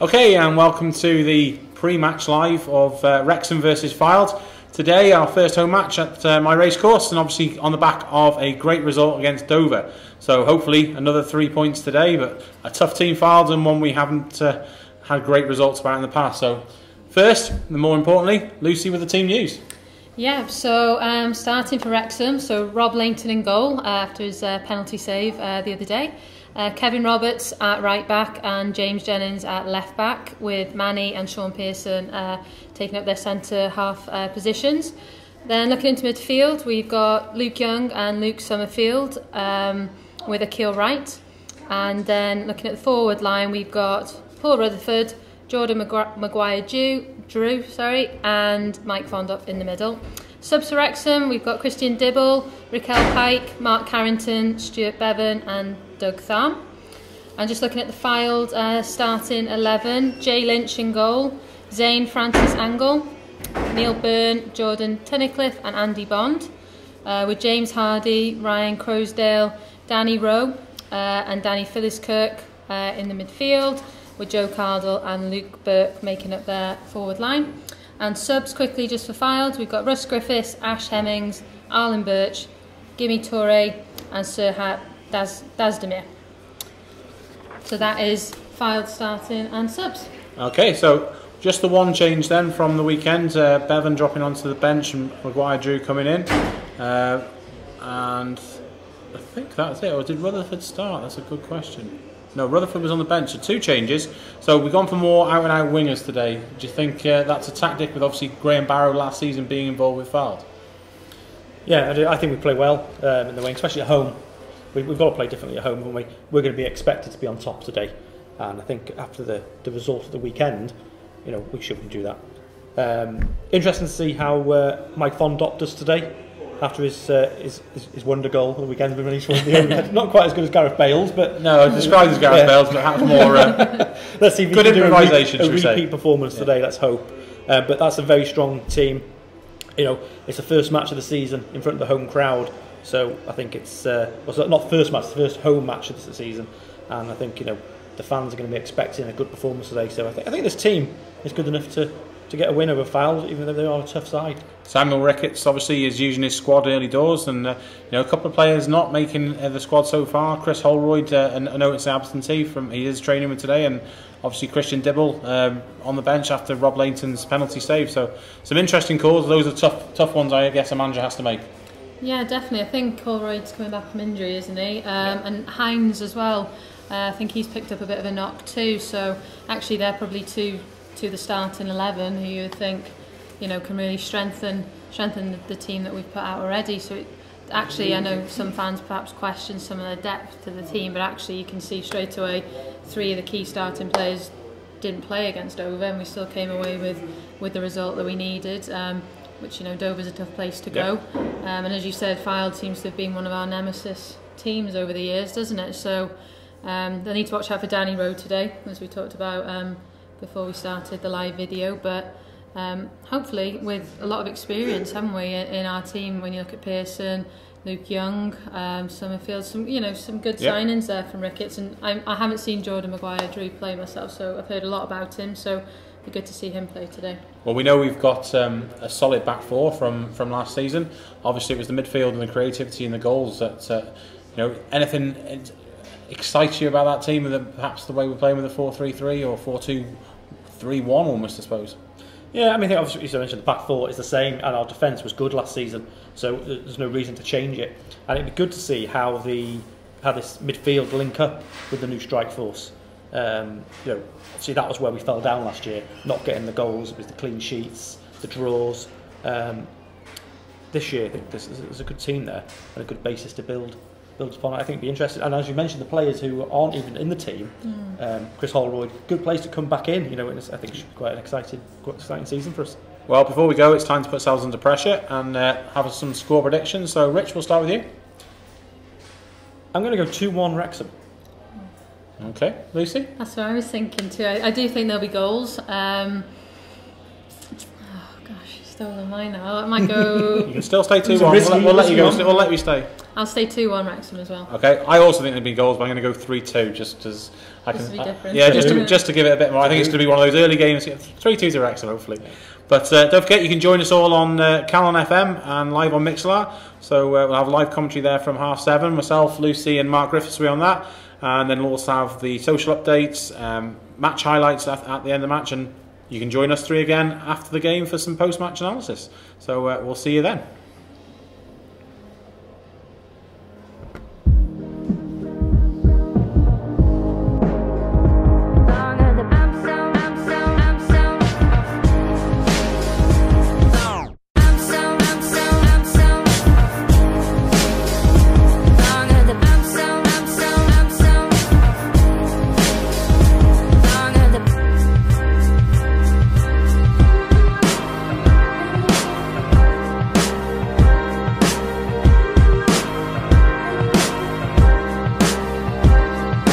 Okay, and welcome to the pre-match live of Wrexham versus Fylde. Today, our first home match at my racecourse, and obviously on the back of a great result against Dover. So hopefully another 3 points today, but a tough team Fylde and one we haven't had great results about in the past. So first, and more importantly, Lucy with the team news. Yeah, so starting for Wrexham, so Rob Lainton in goal after his penalty save the other day. Kevin Roberts at right back and James Jennings at left back, with Manny and Sean Pearson taking up their centre half positions. Then looking into midfield, we've got Luke Young and Luke Summerfield with Akil Wright. And then looking at the forward line, we've got Paul Rutherford, Jordan Drew, and Mike Fondop in the middle. Subs for Wrexham, we've got Christian Dibble, Raquel Pike, Mark Carrington, Stuart Bevan and Doug Tharm. And just looking at the Fylde starting 11, Jay Lynch in goal, Zane Francis Angle, Neil Byrne, Jordan Tunnicliffe and Andy Bond, with James Hardy, Ryan Crowsdale, Danny Rowe and Danny Philliskirk in the midfield, with Joe Cardle and Luke Burke making up their forward line. And subs quickly just for Fylde, we've got Russ Griffiths, Ash Hemmings, Arlen Birch, Gimme Toure and Serhat Dazdemir. So that is Fylde starting and subs. Okay, so just the one change then from the weekend, Bevan dropping onto the bench and Maguire Drew coming in. And I think that's it, or did Rutherford start? That's a good question. No, Rutherford was on the bench, so two changes. So we've gone for more out-and-out wingers today. Do you think that's a tactic with obviously Graham Barrow last season being involved with Fylde? Yeah, I think we play well in the wing, especially at home. We've got to play differently at home, haven't we? We're going to be expected to be on top today. And I think after the result of the weekend, we shouldn't do that. Interesting to see how Mike Fondop does today. After his wonder goal on the weekend, not quite as good as Gareth Bale's, but no, described as Gareth Bale's, but perhaps more. Let's see if good improvisation. A repeat performance today. Let's hope. But that's a very strong team. It's the first match of the season in front of the home crowd, so I think it's not first match, it's the first home match of the season, and I think the fans are going to be expecting a good performance today. So I think this team is good enough to get a win over Fylde, even though they are a tough side. Samuel Ricketts obviously is using his squad early doors, and a couple of players not making the squad so far. Chris Holroyd, I know it's absentee he is training with today, and obviously Christian Dibble on the bench after Rob Lainton's penalty save. So some interesting calls. Those are tough ones, I guess a manager has to make. Yeah, definitely. I think Holroyd's coming back from injury, isn't he? And Hines as well. I think he's picked up a bit of a knock too. So actually, they're probably two to the starting 11 who you would think can really strengthen the team that we've put out already. So actually, I know some fans perhaps question some of the depth to the team, but actually you can see straight away 3 of the key starting players didn't play against Dover, and we still came away with the result that we needed, which Dover's a tough place to go. And as you said, Fylde seems to have been one of our nemesis teams over the years, doesn't it? So they need to watch out for Danny Rowe today, as we talked about before we started the live video, but hopefully with a lot of experience, haven't we, in our team? When you look at Pearson, Luke Young, Summerfield, some good signings there from Ricketts, and I haven't seen Jordan Drew play myself, so I've heard a lot about him, so it'd be good to see him play today. Well, we know we've got a solid back four from last season. Obviously it was the midfield and the creativity and the goals that anything excites you about that team, and perhaps the way we're playing with a 4-3-3 or 4-2-3-1 almost, I suppose. Yeah, I mean, obviously, as I mentioned, the back four is the same, and our defence was good last season, so there's no reason to change it. And it'd be good to see how this midfield link up with the new strike force. Obviously that was where we fell down last year, not getting the goals. It was the clean sheets, the draws. This year, I think there's a good team there and a good basis to build upon. I think it'd be interesting. And as you mentioned, the players who aren't even in the team, Chris Holroyd, good place to come back in. I think it should be quite an exciting season for us. Well, before we go, it's time to put ourselves under pressure and have some score predictions. So, Rich, we'll start with you. I'm going to go 2-1 Wrexham. Okay, Lucy? That's what I was thinking too. I do think there'll be goals. Oh gosh, you stole mine now. I might go. You can still stay 2-1. We'll let you go. We'll let you stay. I'll stay 2-1 Wrexham as well. Okay, I also think there'll be goals, but I'm going to go 3-2 just as I Just can. to be different. Yeah, just to give it a bit more. I think it's going to be one of those early games. 3-2 to Wrexham, hopefully. But don't forget, you can join us all on Calon FM and live on Mixlr. So we'll have live commentary there from 7:30. Myself, Lucy, and Mark Griffiths will be on that, and then we'll also have the social updates, match highlights at the end of the match, and you can join us 3 again after the game for some post-match analysis. So we'll see you then.